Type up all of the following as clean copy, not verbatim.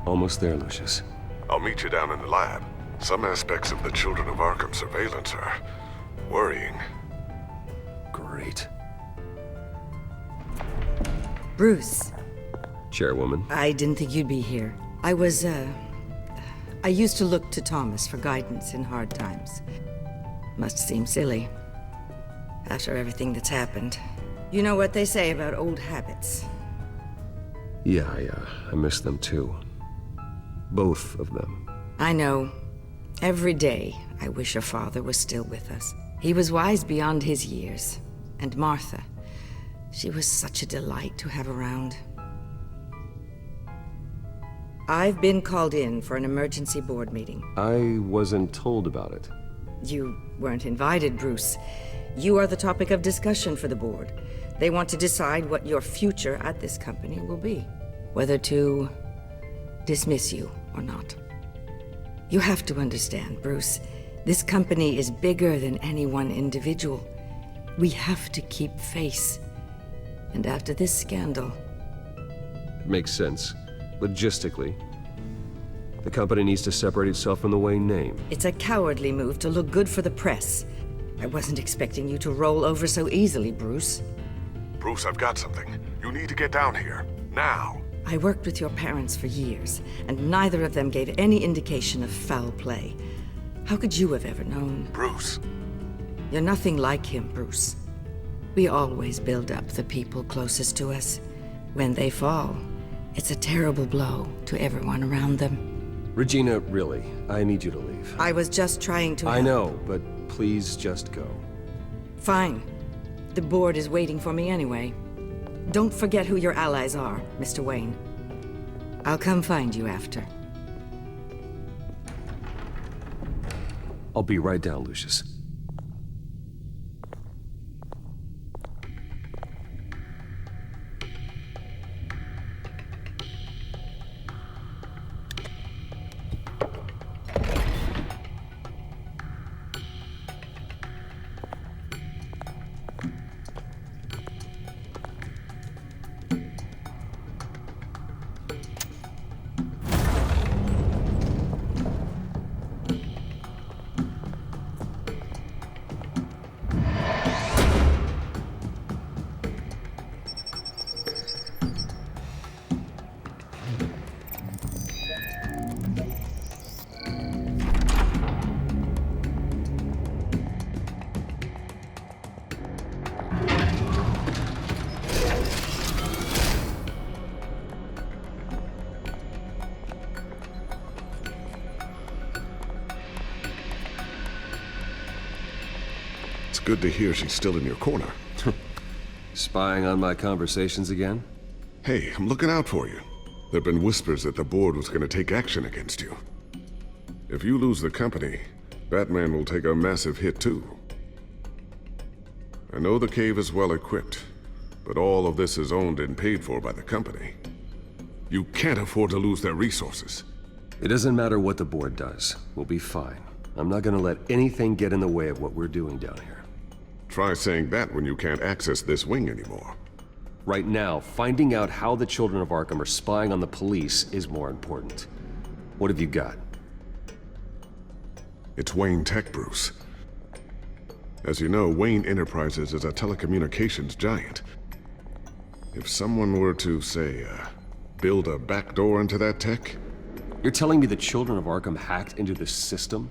Almost there, Lucius. I'll meet you down in the lab. Some aspects of the Children of Arkham surveillance are worrying. Great. Bruce, Chairwoman. I didn't think you'd be here. I used to look to Thomas for guidance in hard times. Must seem silly. After everything that's happened. You know what they say about old habits. Yeah, I miss them too. Both of them. I know. Every day, I wish your father was still with us. He was wise beyond his years. And Martha, she was such a delight to have around. I've been called in for an emergency board meeting. I wasn't told about it. You weren't invited, Bruce. You are the topic of discussion for the board. They want to decide what your future at this company will be. Whether to dismiss you or not. You have to understand, Bruce. This company is bigger than any one individual. We have to keep face. And after this scandal... It makes sense. Logistically. The company needs to separate itself from the Wayne name. It's a cowardly move to look good for the press. I wasn't expecting you to roll over so easily, Bruce. Bruce, I've got something. You need to get down here. Now. I worked with your parents for years, and neither of them gave any indication of foul play. How could you have ever known? Bruce. You're nothing like him, Bruce. We always build up the people closest to us. When they fall, it's a terrible blow to everyone around them. Regina, really, I need you to leave. I was just trying to... I know, but please just go. Fine. The board is waiting for me anyway. Don't forget who your allies are, Mr. Wayne. I'll come find you after. I'll be right down, Lucius. Good to hear she's still in your corner. Spying on my conversations again? Hey, I'm looking out for you. There've been whispers that the board was going to take action against you. If you lose the company, Batman will take a massive hit too. I know the cave is well equipped, but all of this is owned and paid for by the company. You can't afford to lose their resources. It doesn't matter what the board does. We'll be fine. I'm not gonna let anything get in the way of what we're doing down here. Try saying that when you can't access this wing anymore. Right now, finding out how the Children of Arkham are spying on the police is more important. What have you got? It's Wayne Tech, Bruce. As you know, Wayne Enterprises is a telecommunications giant. If someone were to, say, build a backdoor into that tech... You're telling me the Children of Arkham hacked into this system?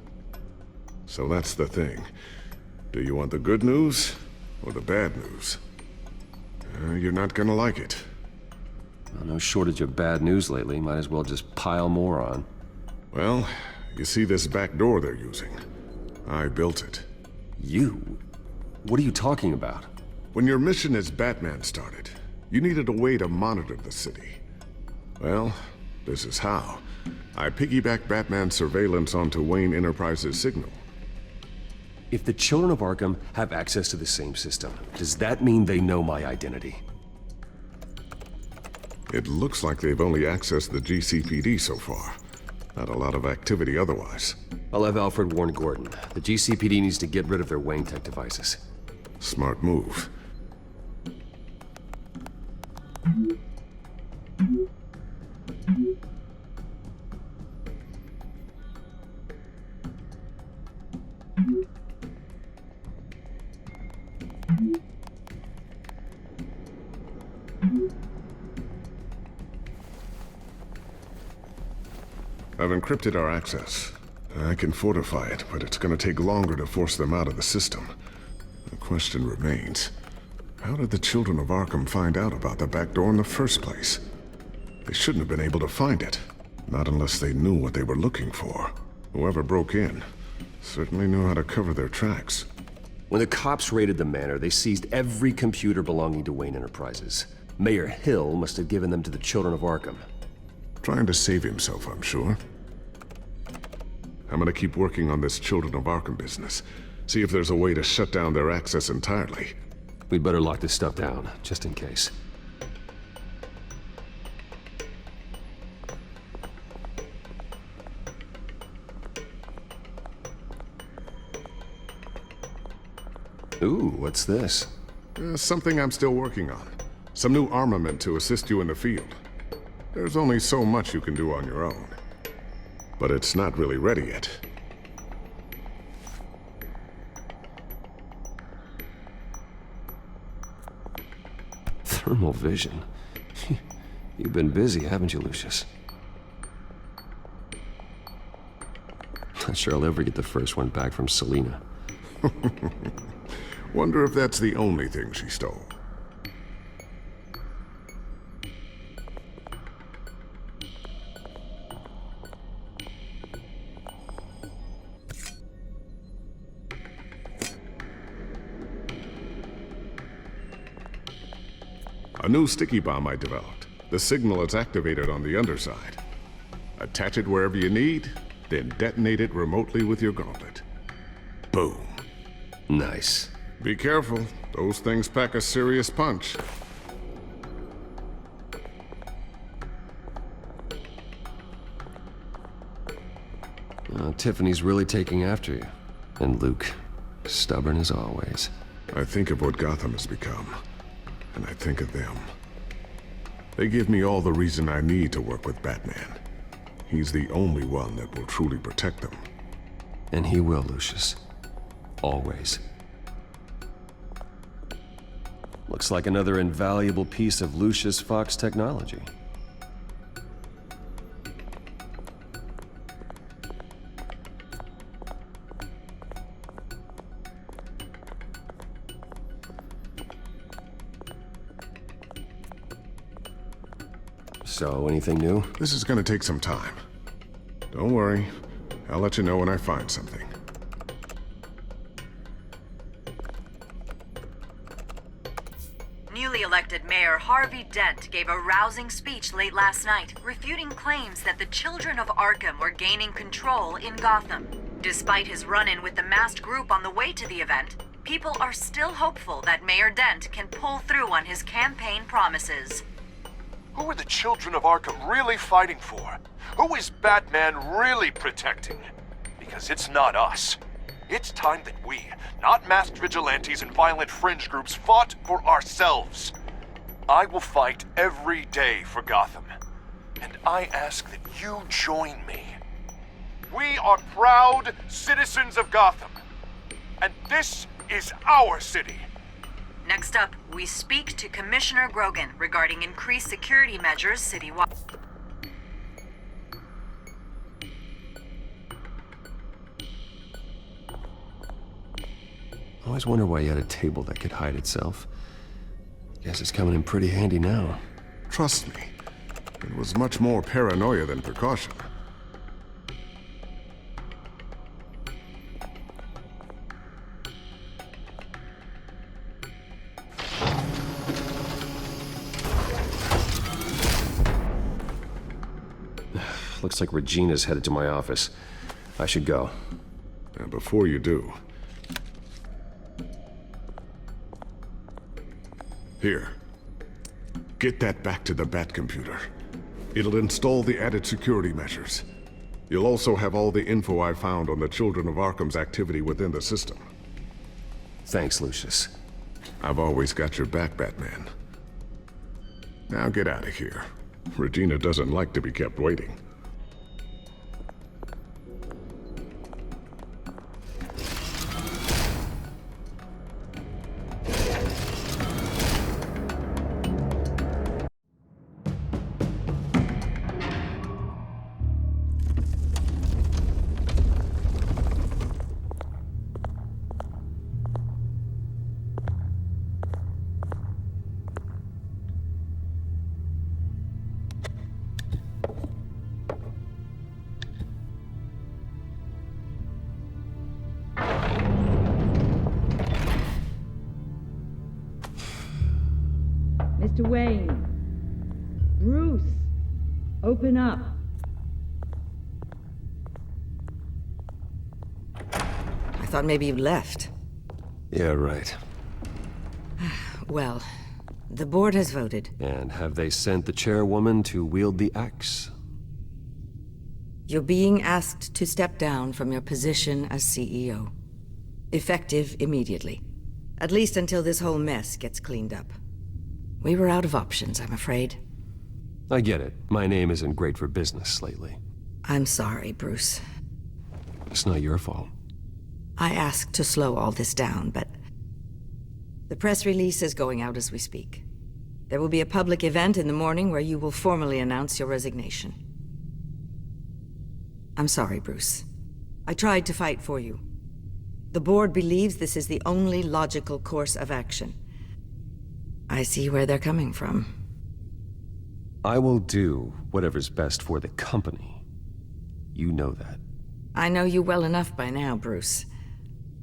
So that's the thing. Do you want the good news or the bad news? You're not gonna like it. Well, no shortage of bad news lately. Might as well just pile more on. Well, you see this back door they're using? I built it. You? What are you talking about? When your mission as Batman started, you needed a way to monitor the city. Well, this is how. I piggybacked Batman's surveillance onto Wayne Enterprises' signal. If the Children of Arkham have access to the same system, does that mean they know my identity? It looks like they've only accessed the GCPD so far. Not a lot of activity otherwise. I'll have Alfred warn Gordon. The GCPD needs to get rid of their Wayne Tech devices. Smart move. I've encrypted our access. I can fortify it, but it's gonna take longer to force them out of the system. The question remains, how did the children of Arkham find out about the back door in the first place? They shouldn't have been able to find it. Not unless they knew what they were looking for. Whoever broke in certainly knew how to cover their tracks. When the cops raided the manor, they seized every computer belonging to Wayne Enterprises. Mayor Hill must have given them to the Children of Arkham. Trying to save himself, I'm sure. I'm gonna keep working on this Children of Arkham business. See if there's a way to shut down their access entirely. We'd better lock this stuff down, just in case. Ooh, what's this? Something I'm still working on. Some new armament to assist you in the field. There's only so much you can do on your own. But it's not really ready yet. Thermal vision. You've been busy, haven't you, Lucius? Not sure I'll ever get the first one back from Selina. Wonder if that's the only thing she stole. A new sticky bomb I developed. The signal is activated on the underside. Attach it wherever you need, then detonate it remotely with your gauntlet. Boom. Nice. Be careful. Those things pack a serious punch. Tiffany's really taking after you. And Luke, stubborn as always. I think of what Gotham has become, and I think of them. They give me all the reason I need to work with Batman. He's the only one that will truly protect them. And he will, Lucius. Always. Looks like another invaluable piece of Lucius Fox technology. So, anything new? This is gonna take some time. Don't worry. I'll let you know when I find something. Newly elected Mayor Harvey Dent gave a rousing speech late last night, refuting claims that the Children of Arkham were gaining control in Gotham. Despite his run-in with the masked group on the way to the event, people are still hopeful that Mayor Dent can pull through on his campaign promises. Who are the Children of Arkham really fighting for? Who is Batman really protecting? Because it's not us. It's time that we, not masked vigilantes and violent fringe groups, fought for ourselves. I will fight every day for Gotham. And I ask that you join me. We are proud citizens of Gotham. And this is our city. Next up, we speak to Commissioner Grogan regarding increased security measures citywide. I always wonder why you had a table that could hide itself. Guess it's coming in pretty handy now. Trust me, it was much more paranoia than precaution. Looks like Regina's headed to my office. I should go. And before you do... Here. Get that back to the Batcomputer. It'll install the added security measures. You'll also have all the info I found on the Children of Arkham's activity within the system. Thanks, Lucius. I've always got your back, Batman. Now get out of here. Regina doesn't like to be kept waiting. Mr. Wayne. Bruce. Open up. I thought maybe you left. Yeah, right. Well, the board has voted. And have they sent the chairwoman to wield the axe? You're being asked to step down from your position as CEO. Effective immediately. At least until this whole mess gets cleaned up. We were out of options, I'm afraid. I get it. My name isn't great for business lately. I'm sorry, Bruce. It's not your fault. I asked to slow all this down, but... The press release is going out as we speak. There will be a public event in the morning where you will formally announce your resignation. I'm sorry, Bruce. I tried to fight for you. The board believes this is the only logical course of action. I see where they're coming from. I will do whatever's best for the company. You know that. I know you well enough by now, Bruce.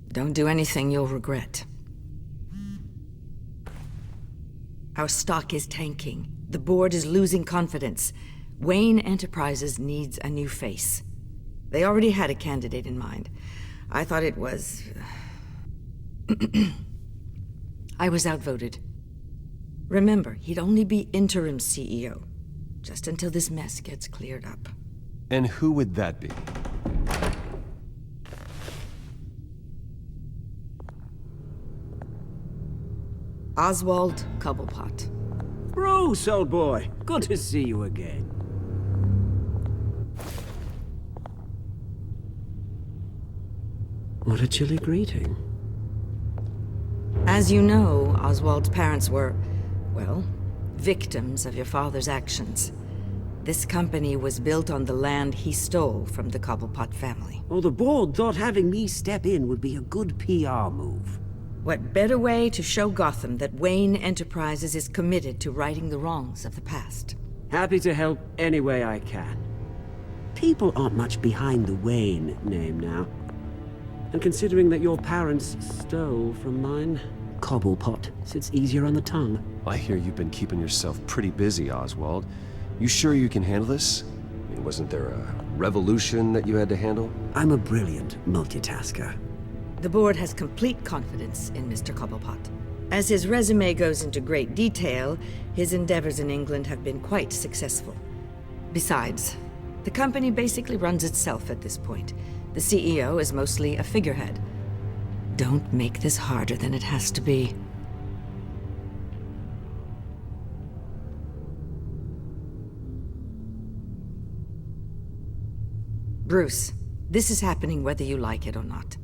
Don't do anything you'll regret. Our stock is tanking. The board is losing confidence. Wayne Enterprises needs a new face. They already had a candidate in mind. I thought it was... I was outvoted. Remember, he'd only be interim CEO, just until this mess gets cleared up. And who would that be? Oswald Cobblepot. Bruce, old boy. Good to see you again. What a chilly greeting. As you know, Oswald's parents were, well, victims of your father's actions. This company was built on the land he stole from the Cobblepot family. Oh, the board thought having me step in would be a good PR move. What better way to show Gotham that Wayne Enterprises is committed to righting the wrongs of the past? Happy to help any way I can. People aren't much behind the Wayne name now. And considering that your parents stole from mine, Cobblepot sits easier on the tongue. I hear you've been keeping yourself pretty busy, Oswald. You sure you can handle this? I mean, wasn't there a revolution that you had to handle? I'm a brilliant multitasker. The board has complete confidence in Mr. Cobblepot. As his resume goes into great detail, his endeavors in England have been quite successful. Besides, the company basically runs itself at this point. The CEO is mostly a figurehead. Don't make this harder than it has to be. Bruce, this is happening whether you like it or not.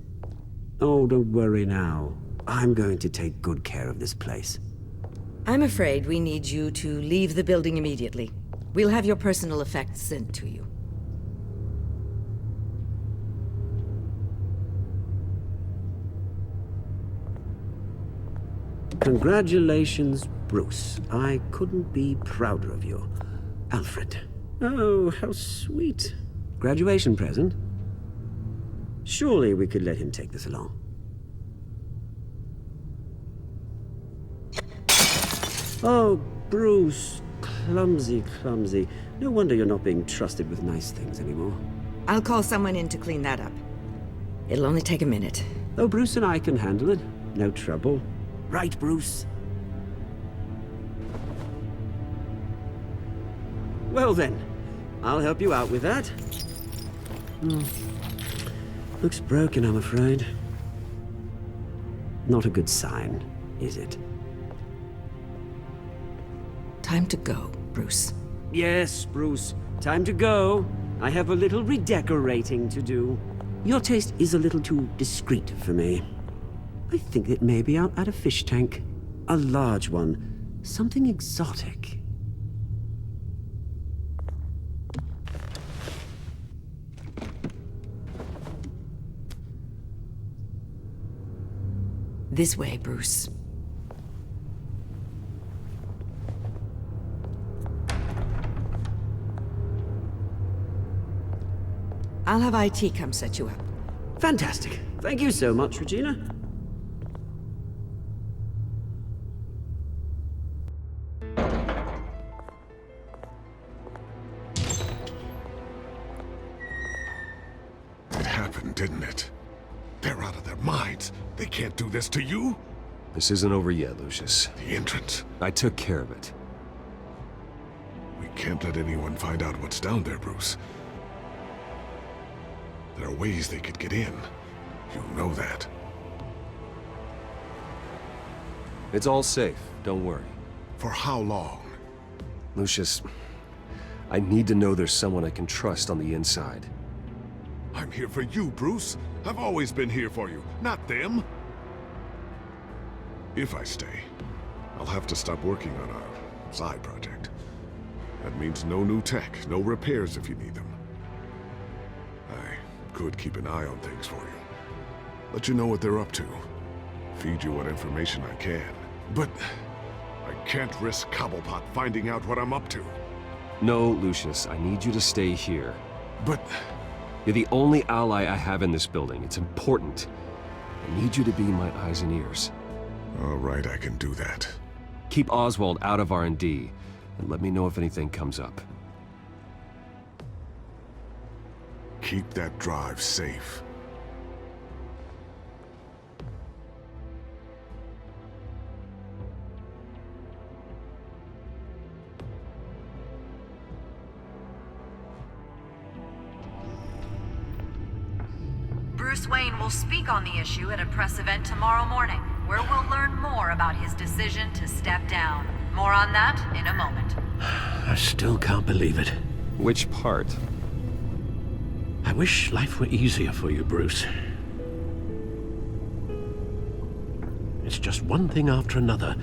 Oh, don't worry now. I'm going to take good care of this place. I'm afraid we need you to leave the building immediately. We'll have your personal effects sent to you. Congratulations, Bruce. I couldn't be prouder of you. Alfred. Oh, how sweet. Graduation present? Surely we could let him take this along. Oh, Bruce. Clumsy, clumsy. No wonder you're not being trusted with nice things anymore. I'll call someone in to clean that up. It'll only take a minute. Oh, Bruce and I can handle it. No trouble. Right, Bruce? Well then, I'll help you out with that. Looks broken, I'm afraid. Not a good sign, is it? Time to go, Bruce. Yes, Bruce. Time to go. I have a little redecorating to do. Your taste is a little too discreet for me. I think that maybe I'll add a fish tank. A large one. Something exotic. This way, Bruce. I'll have IT come set you up. Fantastic. Thank you so much, Regina. didn't it? They're out of their minds. They can't do this to you. This isn't over yet, Lucius. The entrance. I took care of it. We can't let anyone find out what's down there, Bruce. There are ways they could get in. You know that. It's all safe, don't worry. For how long? Lucius, I need to know there's someone I can trust on the inside. I'm here for you, Bruce. I've always been here for you, not them. If I stay, I'll have to stop working on our side project. That means no new tech, no repairs if you need them. I could keep an eye on things for you. Let you know what they're up to. Feed you what information I can. But I can't risk Cobblepot finding out what I'm up to. No, Lucius, I need you to stay here. But You're the only ally I have in this building. It's important. I need you to be my eyes and ears. all right, I can do that. Keep Oswald out of R&D, and let me know if anything comes up. Keep that drive safe. Bruce Wayne will speak on the issue at a press event tomorrow morning, where we'll learn more about his decision to step down. More on that in a moment. I still can't believe it. Which part? I wish life were easier for you, Bruce. It's just one thing after another.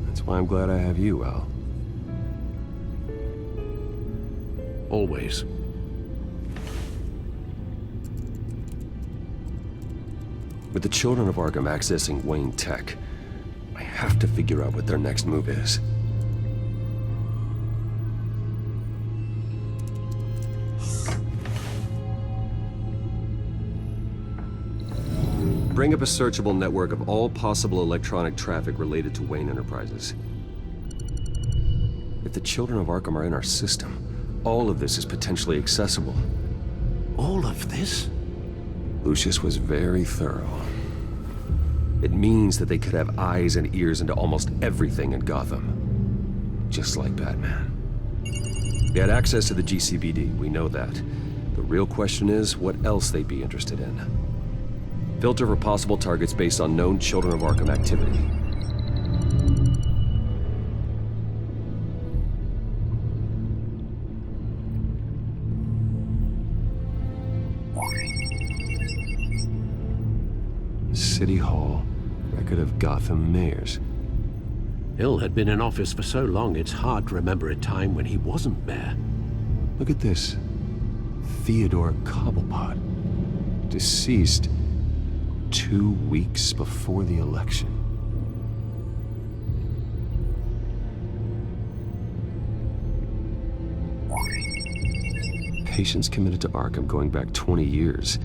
That's why I'm glad I have you, Al. Always. With the children of Arkham accessing Wayne Tech, I have to figure out what their next move is. Bring up a searchable network of all possible electronic traffic related to Wayne Enterprises. If the children of Arkham are in our system, all of this is potentially accessible. All of this? Lucius was very thorough. It means that they could have eyes and ears into almost everything in Gotham. Just like Batman. They had access to the GCPD, we know that. The real question is, what else they'd be interested in. Filter for possible targets based on known Children of Arkham activity. City Hall, record of Gotham mayors. Hill had been in office for so long, it's hard to remember a time when he wasn't mayor. Look at this. Theodore Cobblepot. Deceased 2 weeks before the election. Patients committed to Arkham going back 20 years.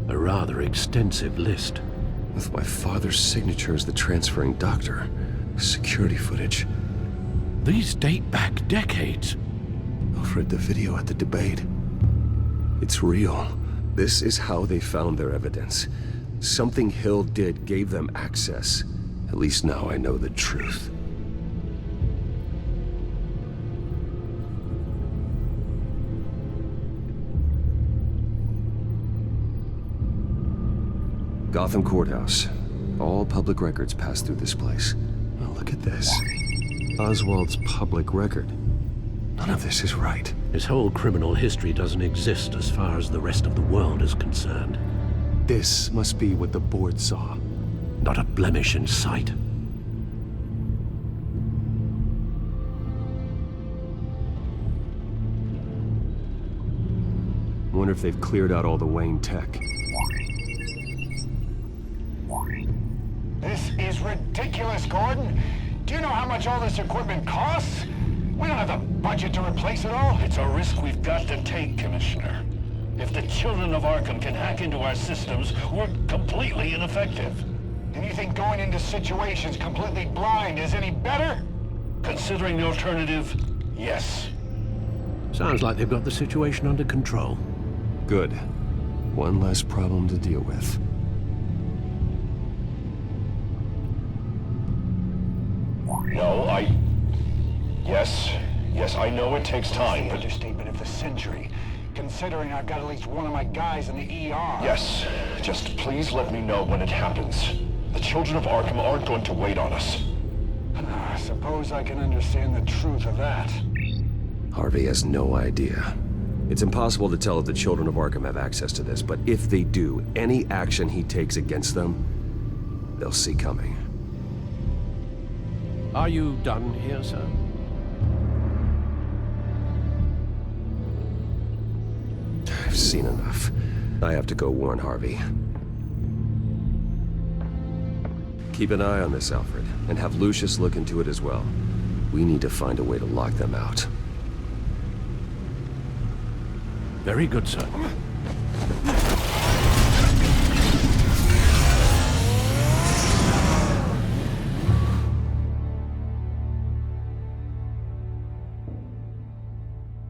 A rather extensive list. With my father's signature as the transferring doctor. Security footage. These date back decades. I've read the video at the debate. It's real. This is how they found their evidence. Something Hill did gave them access. At least now I know the truth. Gotham Courthouse. All public records pass through this place. Oh, look at this. Oswald's public record. None of this is right. His whole criminal history doesn't exist as far as the rest of the world is concerned. This must be what the board saw. Not a blemish in sight. I wonder if they've cleared out all the Wayne tech. This is ridiculous, Gordon. Do you know how much all this equipment costs? We don't have the budget to replace it all. It's a risk we've got to take, Commissioner. If the children of Arkham can hack into our systems, we're completely ineffective. And you think going into situations completely blind is any better? Considering the alternative, yes. Sounds like they've got the situation under control. Good. One less problem to deal with. No, Yes, I know it takes time, The but... understatement of the century, considering I've got at least one of my guys in the ER. Yes, just please let me know when it happens. The children of Arkham aren't going to wait on us. I suppose I can understand the truth of that. Harvey has no idea. It's impossible to tell if the children of Arkham have access to this, but if they do, any action he takes against them, they'll see coming. Are you done here, sir? I've seen enough. I have to go warn Harvey. Keep an eye on this, Alfred, and have Lucius look into it as well. We need to find a way to lock them out. Very good, sir.